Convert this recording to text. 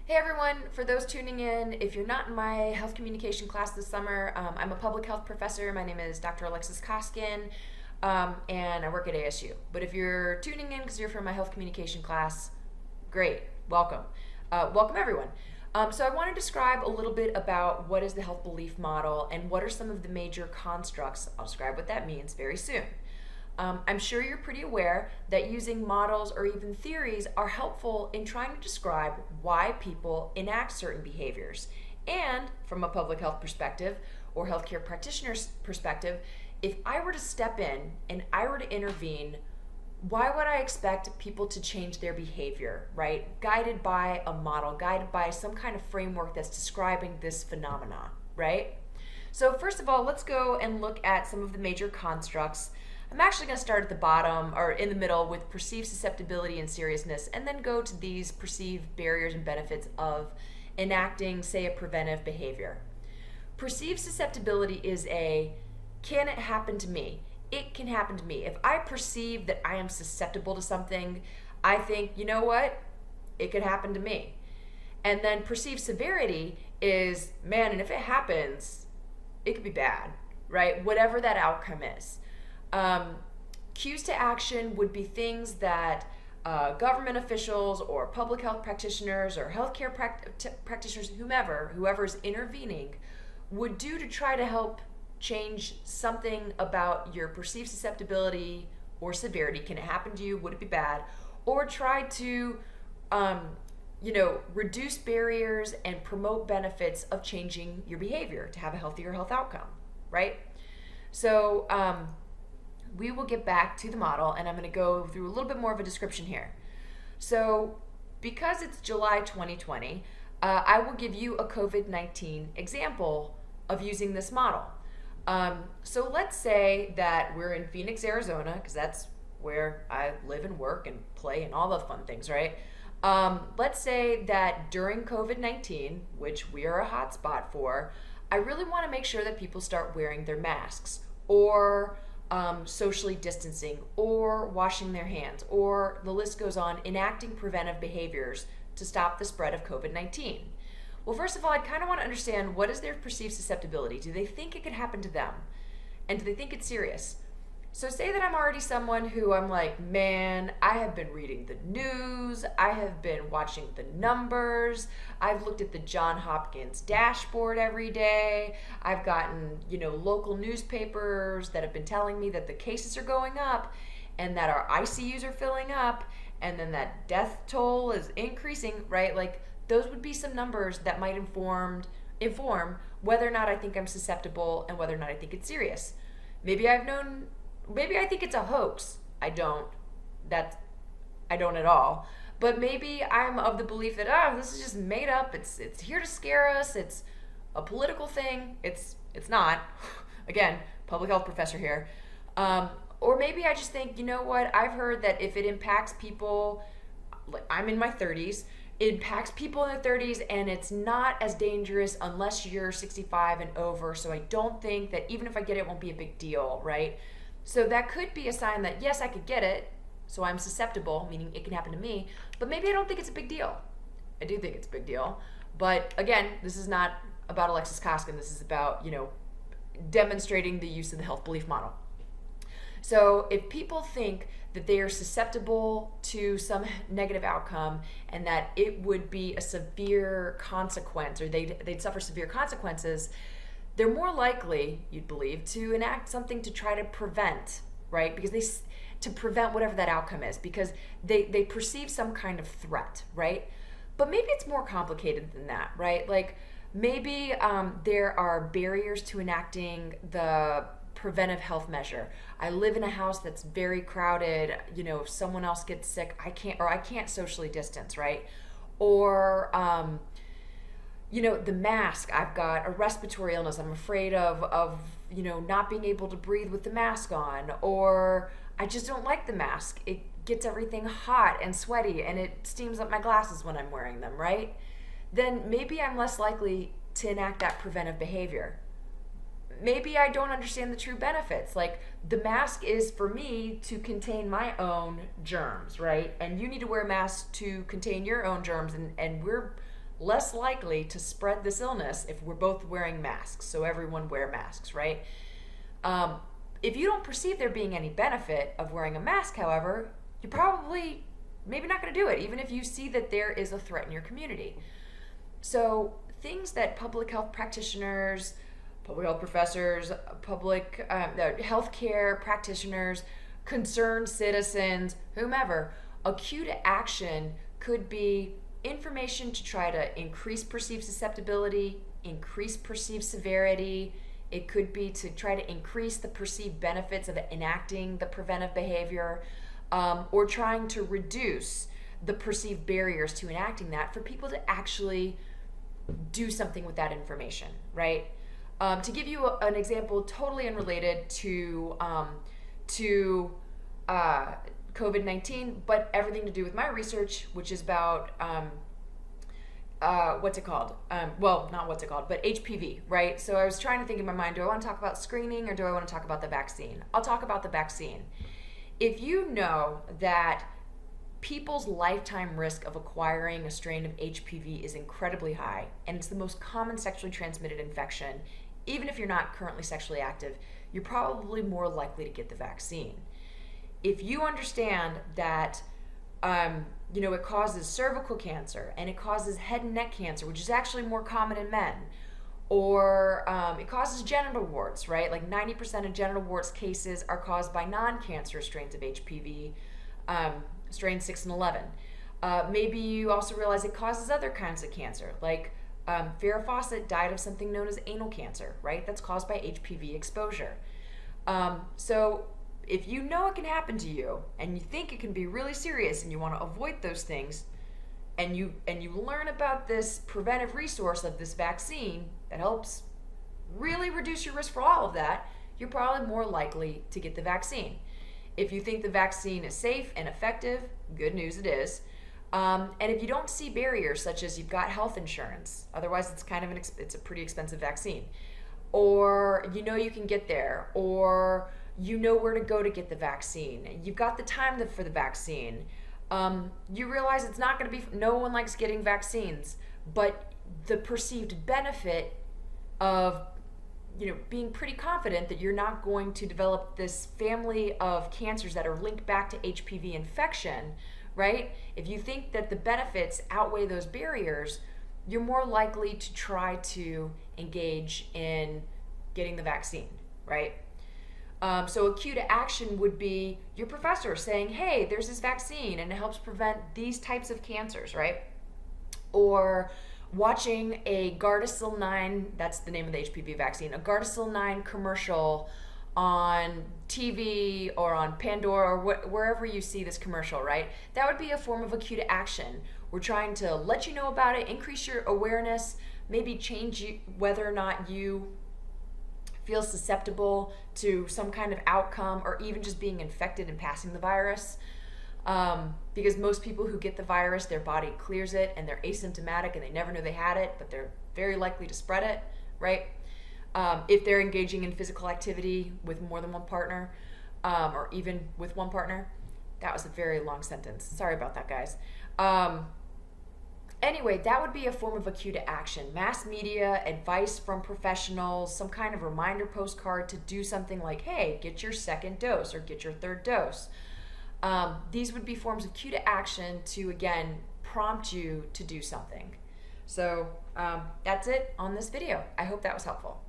Hey everyone, for those tuning in, if you're not in my health communication class this summer, I'm a public health professor. My name is Dr. Alexis Koskin, and I work at ASU. But if you're tuning in because you're from my health communication class, great, welcome. Welcome everyone. So I want to describe a little bit about what is the health belief model and what are some of the major constructs. I'll describe what that means very soon. I'm sure you're pretty aware that using models or even theories are helpful in trying to describe why people enact certain behaviors. And from a public health perspective or healthcare practitioner's perspective, if I were to step in and I were to intervene, why would I expect people to change their behavior, right? Guided by a model, guided by some kind of framework that's describing this phenomena, right? So first of all, let's go and look at some of the major constructs. I'm actually going to start at the bottom or in the middle with perceived susceptibility and seriousness, and then go to these perceived barriers and benefits of enacting, say, a preventive behavior. Perceived susceptibility is can it happen to me? It can happen to me. If I perceive that I am susceptible to something, I think, you know what? It could happen to me. And then perceived severity is, man, and if it happens, it could be bad, right? Whatever that outcome is. Cues to action would be things that government officials or public health practitioners or healthcare practitioners, whoever is intervening, would do to try to help change something about your perceived susceptibility or severity. Can it happen to you? Would it be bad? Or try to, reduce barriers and promote benefits of changing your behavior to have a healthier health outcome, right? So, we will get back to the model, and I'm going to go through a little bit more of a description here. So because it's July 2020, I will give you a COVID-19 example of using this model. So let's say that we're in Phoenix, Arizona, because that's where I live and work and play and all the fun things, right? Let's say that during COVID-19, which we are a hotspot for, I really want to make sure that people start wearing their masks or socially distancing or washing their hands, or the list goes on, enacting preventive behaviors to stop the spread of COVID-19. Well, first of all, I'd kind of want to understand, what is their perceived susceptibility? Do they think it could happen to them? And do they think it's serious? So say that I'm already someone who I'm like, man, I have been reading the news, I have been watching the numbers, I've looked at the Johns Hopkins dashboard every day, I've gotten, local newspapers that have been telling me that the cases are going up and that our ICUs are filling up and then that death toll is increasing, right? Like, those would be some numbers that might inform whether or not I think I'm susceptible and whether or not I think it's serious. Maybe I think it's a hoax. I don't at all. But maybe I'm of the belief that, this is just made up. It's here to scare us. It's a political thing. It's not. Again, public health professor here. Or maybe I just think, you know what? I've heard that if it impacts people, like I'm in my 30s, it impacts people in their 30s and it's not as dangerous unless you're 65 and over. So I don't think that even if I get it, it won't be a big deal, right? So that could be a sign that, yes, I could get it, so I'm susceptible, meaning it can happen to me, but maybe I don't think it's a big deal. I do think it's a big deal. But again, this is not about Alexis Koskin. This is about, demonstrating the use of the health belief model. So if people think that they are susceptible to some negative outcome and that it would be a severe consequence, or they'd suffer severe consequences, they're more likely, you'd believe, to enact something to try to prevent, right? Because to prevent whatever that outcome is, because they perceive some kind of threat, right? But maybe it's more complicated than that, right? Like maybe there are barriers to enacting the preventive health measure. I live in a house that's very crowded. If someone else gets sick, I can't socially distance, right? Or the mask, I've got a respiratory illness, I'm afraid of not being able to breathe with the mask on, or I just don't like the mask. It gets everything hot and sweaty and it steams up my glasses when I'm wearing them, right? Then maybe I'm less likely to enact that preventive behavior. Maybe I don't understand the true benefits. Like, the mask is for me to contain my own germs, right? And you need to wear a mask to contain your own germs, and we're less likely to spread this illness if we're both wearing masks. So everyone wear masks, right? If you don't perceive there being any benefit of wearing a mask, however, you're probably maybe not going to do it, even if you see that there is a threat in your community. So things that public health practitioners, public health professors, public healthcare practitioners, concerned citizens, whomever, a cue to action could be information to try to increase perceived susceptibility, increase perceived severity. It could be to try to increase the perceived benefits of enacting the preventive behavior, or trying to reduce the perceived barriers to enacting that for people to actually do something with that information, right? To give you an example totally unrelated to COVID-19, but everything to do with my research, which is about what's it called? Well, not what's it called, but HPV, right? So I was trying to think in my mind, do I want to talk about screening or do I want to talk about the vaccine? I'll talk about the vaccine. If you know that people's lifetime risk of acquiring a strain of HPV is incredibly high, and it's the most common sexually transmitted infection, even if you're not currently sexually active, you're probably more likely to get the vaccine. If you understand that it causes cervical cancer and it causes head and neck cancer, which is actually more common in men, or it causes genital warts, right? Like 90% of genital warts cases are caused by non-cancer strains of HPV, strain 6 and 11. Maybe you also realize it causes other kinds of cancer, like Farrah Fawcett died of something known as anal cancer, right? That's caused by HPV exposure. So if you know it can happen to you and you think it can be really serious and you want to avoid those things, and you learn about this preventive resource of this vaccine that helps really reduce your risk for all of that, you're probably more likely to get the vaccine. If you think the vaccine is safe and effective, good news, it is. And if you don't see barriers such as you've got health insurance, otherwise it's kind of it's a pretty expensive vaccine, or you know you can get there, or you know where to go to get the vaccine, you've got the time for the vaccine, you realize it's not going to be, no one likes getting vaccines, but the perceived benefit of being pretty confident that you're not going to develop this family of cancers that are linked back to HPV infection, right? If you think that the benefits outweigh those barriers, you're more likely to try to engage in getting the vaccine, right? So a cue to action would be your professor saying, hey, there's this vaccine and it helps prevent these types of cancers, right? Or watching a Gardasil 9, that's the name of the HPV vaccine, a Gardasil 9 commercial on TV or on Pandora or wherever you see this commercial, right? That would be a form of a cue to action. We're trying to let you know about it, increase your awareness, maybe change whether or not you feel susceptible to some kind of outcome or even just being infected and passing the virus. Because most people who get the virus, their body clears it and they're asymptomatic and they never knew they had it, but they're very likely to spread it, right? If they're engaging in physical activity with more than one partner, or even with one partner. That was a very long sentence. Sorry about that, guys. Anyway, that would be a form of a cue to action. Mass media, advice from professionals, some kind of reminder postcard to do something like, hey, get your second dose or get your third dose. These would be forms of cue to action to, again, prompt you to do something. So that's it on this video. I hope that was helpful.